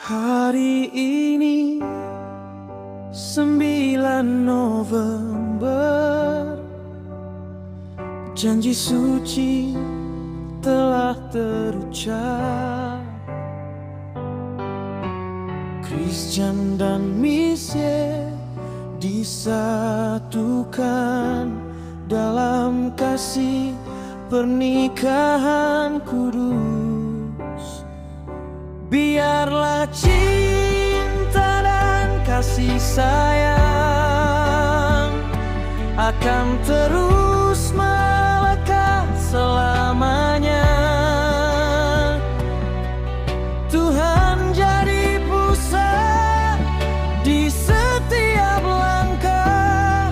Hari ini 9 November, janji suci telah terucap. Christian dan Miesye disatukan dalam kasih pernikahan kudus. Biarlah cinta dan kasih sayang akan terus melekat selamanya. Tuhan jadi pusat di setiap langkah.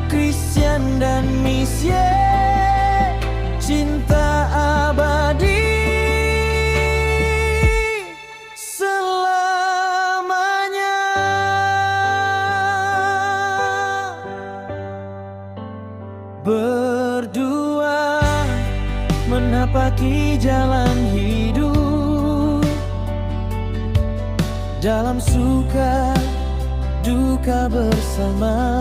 Christian dan Miesye, cinta abadi selamanya. Berdua menapaki jalan hidup, dalam suka duka bersama.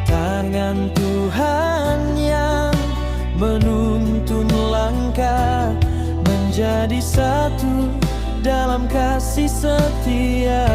Tangan Tuhan yang menuntun langkah, menjadi satu dalam kasih setia.